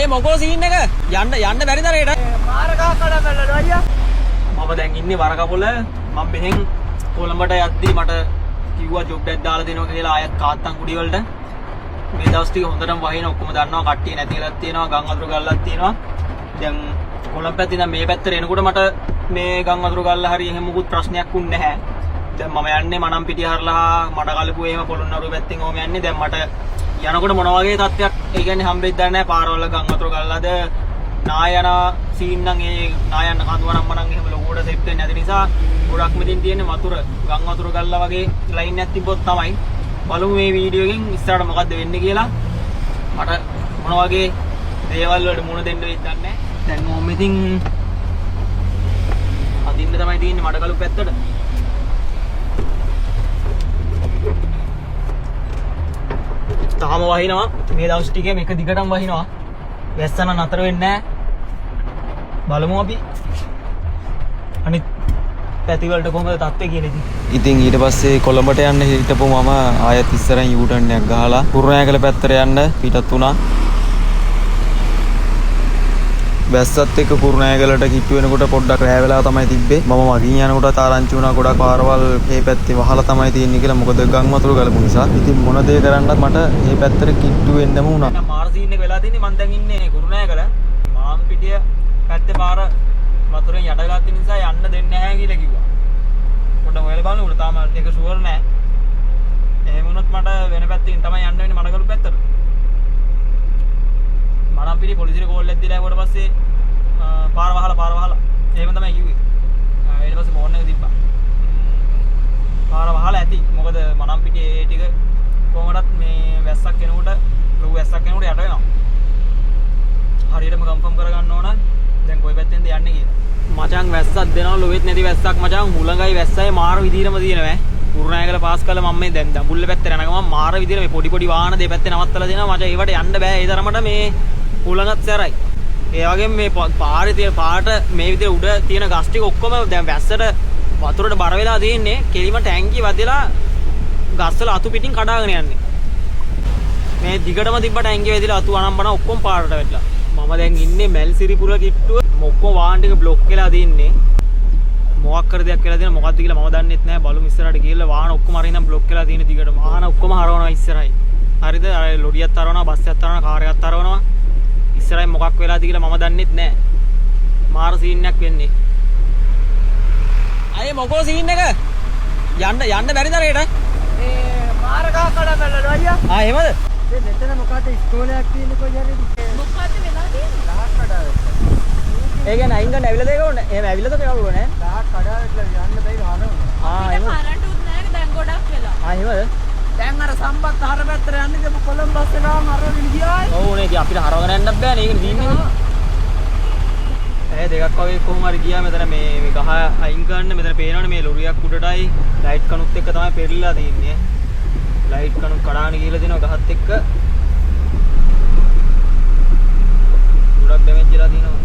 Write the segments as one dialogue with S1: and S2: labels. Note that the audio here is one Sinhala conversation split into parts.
S1: අය මොකෝ සීන් එක යන්න බැරිද රේට?
S2: මාරකා කඩවලද අයියා?
S1: මම දැන් ඉන්නේ වරකපොළ. මම මෙහෙන් කොළඹට යද්දී මට කිව්වා ජොබ් එකක් දාලා දෙනවා කියලා ආයත් කාත්තන් කුඩි වලට. මේ දවස් ටික හොඳටම වහින ඔක්කොම දන්නවා කට්ටිය නැතිලක් තියෙනවා ගම් වතුර ගල්ලක් තියෙනවා. දැන් කොළඹ පැත්තේ ඉඳන් මේ පැත්තට එනකොට මට මේ ගම් වතුර ගල්ල හරි එහෙම මුකුත් ප්‍රශ්නයක් වුන්නේ නැහැ. දැන් මම යන්නේ මනම් පිටිය හරලා මඩ කලපුව එහෙම පොළොන්නරුව පැත්තෙන් ඕම යන්නේ. දැන් මට යනකොට මොන වගේ තත්ත්වයක් ඒ කියන්නේ හම්බෙද්ද නැහැ. පාරවල ගම් වතුර ගල්ලාද නායන සීන් නම් ඒ නායන කඳුවනම් මනම් එහෙම ලොකුවට සෙට් වෙන්නේ නැති නිසා ගොඩක් මෙතින් තියෙන්නේ වතුර ගම් වතුර ගල්ලා වගේ ලයින් එකක් තිබ්බොත් තමයි බලමු මේ වීඩියෝ එකෙන් ඉස්සරහට මොකද්ද වෙන්නේ කියලා. මට මොන වගේ දේවල් වලට මුණ දෙන්න වෙයිද දන්නේ නැහැ. දැන් මොම් ඉතින් අදින්න තමයි තියෙන්නේ මඩකලු පැත්තට. තාම වහිනවා මේ දවස් ටිකේ මේක දිගටම වහිනවා. වැස්සන නතර වෙන්නේ නැහැ. බලමු අපි අනිත් පැති වලට කොහොමද තත්ත්වය කියලා ඉතින්.
S3: ඉතින් ඊට පස්සේ කොළඹට යන්න හිටපු මම ආයෙත් ඉස්සරහින් යූ ටර්න් එකක් ගහලා කුරුණෑගල පැත්තට යන්න පිටත් වුණා. වැස්සත් එක්ක කුරුණෑගලට කිට්ටු වෙනකොට පොඩ්ඩක් රෑ වෙලා තමයි තිබ්බේ. මම මගින් යනකොට ආරංචි වුණා ගොඩක් පාරවල් මේ පැත්තේ වහලා තමයි තියෙන්නේ කියලා. මොකද ගම් වතුර ගලපු නිසා. ඉතින් මොන දේ කරන්නත් මට මේ පැත්තට කිට්ටු වෙන්නම වුණා.
S1: මාර සීන් එක වෙලා තින්නේ මම දැන් ඉන්නේ කුරුණෑගල. මාම්පිටිය පැත්තේ පාර වතුරෙන් යට වෙලා තියෙන නිසා යන්න දෙන්නේ නැහැ කියලා කිව්වා. පොඩ්ඩක් හොයලා බලනකොට තාම ඒක ෂුවර් නැහැ. එහෙම වුණොත් මට වෙන පැත්තකින් තමයි යන්න වෙන්නේ මඩකලු පැත්තට. මනම්පිටිය පොලිසියට කෝල් එකක් දීලා ඊට පස්සේ පාර වහලා එහෙම තමයි කිව්වේ. ඊට පස්සේ ෆෝන් එක තිබ්බා. පාර වහලා ඇති. මොකද මනම්පිටිය ඒ ටික කොහොමදත් මේ වැස්සක් එනකොට ලොකු වැස්සක් එනකොට යට වෙනවා. හරියටම කන්ෆර්ම් කරගන්න ඕන දැන් කොයි පැත්තෙන්ද යන්නේ කියලා. මචං වැස්සක් දෙනවා ලොවෙත් නැති වැස්සක් මචං හුලඟයි වැස්සයි මාර විදිහටම තියෙනවා. කුරුණෑගල පාස් කළා මම මේ දැන් දඹුල්ල පැත්තට යන ගමන් මාර විදිහට මේ පොඩි වාහන දෙපැත්තේ නවත්තලා දෙනවා. මචං ඒවට යන්න බෑ. ඒ තරමට මේ හුලඟත් සැරයි. ඒ වගේම මේ පාරේ තියෙන පාට මේ විදිහට උඩ තියෙන ගස් ටික ඔක්කොම දැන් වැස්සට වතුරට බර වෙලා තියෙන්නේ. කෙලිම ටැංකිය වැදලා ගස්වල අතු පිටින් කඩාගෙන යන්නේ. මේ දිගටම තිබ්බ ටැංකිය වැදලා අතු අනම්බන ඔක්කොම පාරට වැටලා. මම දැන් ඉන්නේ මැල්සිරිපුර කිට්ටුව. ඔක්කොම වාහන ටික බ්ලොක් වෙලා තින්නේ. මොකක් කර දෙයක් වෙලා තියෙන මොකක්ද කියලා මම දන්නෙත් නැහැ. බලමු ඉස්සරහට ගිහලා වාහන ඔක්කොම අරින්නම් බ්ලොක් වෙලා තියෙන දිගටම. වාහන ඔක්කොම හරවනවා ඉස්සරහයි. හරිද? අර ලොරියක් තරවනවා, බස් එකක් තරවනවා, කාර් එකක් තරවනවා. ඉස්සරහින් මොකක් වෙලාද කියලා මම දන්නෙත් නැහැ. මාර සීන් එකක් වෙන්නේ. අය මොකෝ සීන් එක? යන්න බැරිද රේට?
S2: මේ මාරකා කඩවලද අයියා?
S1: එහෙමද?
S2: මේ මෙතන මොකද ඉස්කෝලයක් තියෙන්නේ කොයි හරිද? මොකද්ද වෙලා තියෙන්නේ? දහක් කඩාවැටලා.
S1: ඒ කියන්නේ අයින් ගන්න ඇවිල්ලා දෙක ඕනේ. එහෙම ඇවිල්ලාද කියලා නෑ.
S2: දහක් කඩාවැටලා යන්න බැරි හරවනවා.
S1: එහෙම.
S4: කරන්ට් උත් නැහැ දැන් ගොඩක් වෙලා.
S1: එහෙමද?
S2: දැන් අර සම්බත් හර පැත්තට යන්නේ දෙමු කොළඹ බස් එක ගාම හරවගෙන ගියා.
S1: ඔව් නේ ඉතින් අපිට හරවගෙන යන්නත් බෑනේ. ඒක දීන්නේ. දෙකක් වගේ කොහොම හරි ගියා මෙතන මේ ගහ අයින් කරන්න මෙතන පේනවනේ මේ ලොරියක් උඩටයි ලයිට් කණුත් එක්ක තමයි පෙරලිලා තින්නේ. ලයිට් කණු කඩාගෙන ගිහලා දිනවා ගහත් එක්ක. ගොඩක් ඩැමේජ් වෙලා තිනවා.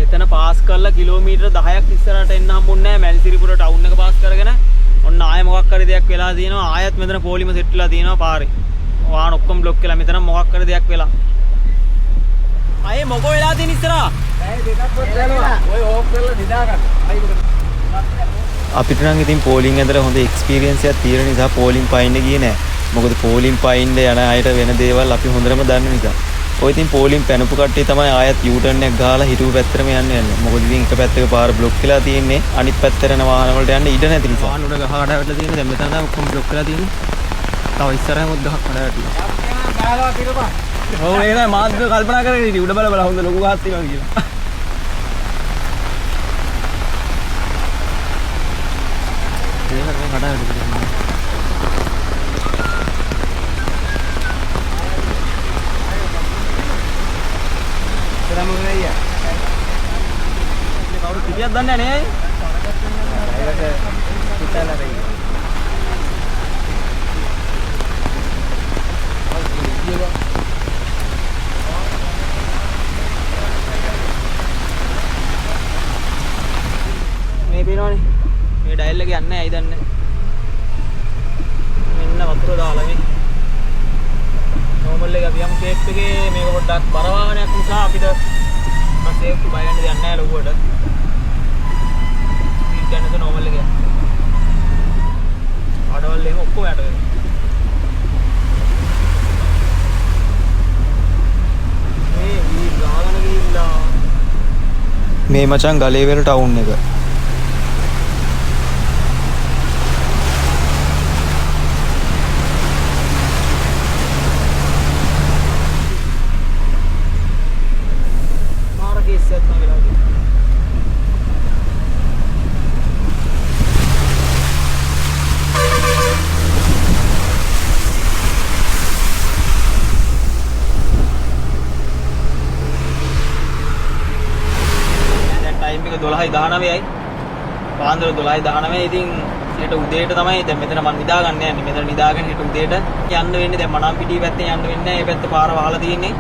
S1: එතන පාස් කරලා කිලෝමීටර් 10ක් ඉස්සරහට එන්න හම්බුන්නේ නැහැ. මැල්සිරිපුර ටවුන් එක පාස් කරගෙන ඔන්න ආයෙ මොකක් හරි දෙයක් වෙලා තියෙනවා. ආයෙත් මෙතන පොලිම සෙට් වෙලා තියෙනවා පාරේ. වාහන ඔක්කොම බ්ලොක් වෙලා මෙතන මොකක් හරි දෙයක් වෙලා. ආයෙ මොකෝ වෙලා තියෙන ඉස්සරහා?
S2: ඇයි දෙකක් පොත් දැලුවා. ඔය ඕෆ් කරලා නිදා ගන්න.
S3: අපිට නම් ඉතින් පෝලිං ඇදලා හොඳ එක්ස්පීරියන්ස් එකක් තියෙන නිසා පෝලිං පයින්න ගියේ නෑ. මොකද පෝලිං පයින්න යන අයට වෙන දේවල් අපි හොඳටම දන්න නිසා. ඔය ඉතින් පෝලිං පැනපු කට්ටිය තමයි ආයත් යූ ටර්න් එකක් ගහලා හිටපු පැත්තටම යන්නේ. මොකද ඉතින් එක පැත්තක පාර බ්ලොක් වෙලා තියෙන්නේ. අනිත් පැත්තට යන වාහන වලට යන්න ඉඩ නැති නිසා.
S1: වාහන උඩ ගහ කඩ වැටලා තියෙන්නේ. දැන් මෙතන තමයි ඔක්කොම බ්ලොක් වෙලා තියෙන්නේ. තව ඉස්සරහම ගහක් කඩ වැටිලා.
S2: ගහලා පිරපන්.
S1: ඔව් ඒ තමයි මාත් කල්පනා කරගෙන ඉතින් උඩ බල හොඳ ලොකු ගහක් තියෙනවා කියලා. ඒක කඩ වැටිලා. කවුරු පිටියක් දන්නේ නැහැ මේ පේනවනේ මේ ඩයල් එක යන්නේ ඇයි දන්නේ මෙන්න වතුර දාලා මේ නෝමල් එක අපි යමු ෂේප් එකේ මේක පොඩ්ඩක් බර වාහනයක් නිසා අපිට සේෆ්ටි බය ගන්න දෙයක් නැහැ ලොකුවට ස්පීඩ් ගන්නද නෝමල් එක අඩවල් එහෙම ඔක්කොම යට වෙනවා මේ වී ගාගෙන ගිහිල්ලා
S3: මේ මචං ගලේවැල ටවුන් එක
S1: ටයිම් එක 12:19යි පාන්දර 12:19 ඉතින් ඊට උදේට තමයි දැන් මෙතන මම නිදා ගන්න යන්නේ මෙතන නිදාගෙන ඊට උදේට යන්න වෙන්නේ දැන් මනම් පිටියේ පැත්තෙන් යන්න වෙන්නේ නැහැ මේ පැත්ත පාර වහලා තියෙන්නේ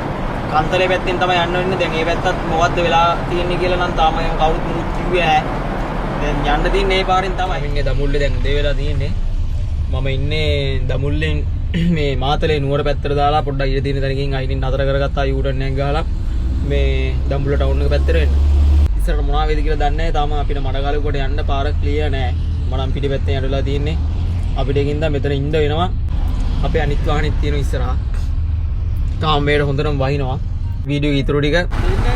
S1: කන්තලේ පැත්තෙන් තමයි යන්න වෙන්නේ දැන් මේ පැත්තත් මොකද්ද වෙලා තියෙන්නේ කියලා නම් තාම කවුරුත් මුත් කිව්වේ නැහැ දැන් යන්න තියෙන්නේ මේ පාරෙන් තමයි ඉන්නේ දමුල්ලේ දැන් උදේ වෙලා තියෙන්නේ මම ඉන්නේ දමුල්ලෙන් මේ මාතලේ නුවර පැත්තට දාලා පොඩ්ඩක් ඉර තියෙන තැනකින් අයිනින් නතර කරගත්තා යූටර්න් එකක් ගහලා මේ දඹුල්ල ටවුන් එක පැත්තට එන්න ඉස්සරට මොනවා වේද කියලා දන්නේ නැහැ තාම අපිට මඩගලුවට යන්න පාර ක්ලියර් නැහැ මනම් පිටි පැත්තෙන් යඩලා තියෙන්නේ අපිට ඒකින්ද මෙතන ඉන්න වෙනවා අපේ අනිත් වාහනෙත් තියෙන ඉස්සරහා තාම මේකට හොඳටම වහිනවා වීඩියෝ ඊටු ටික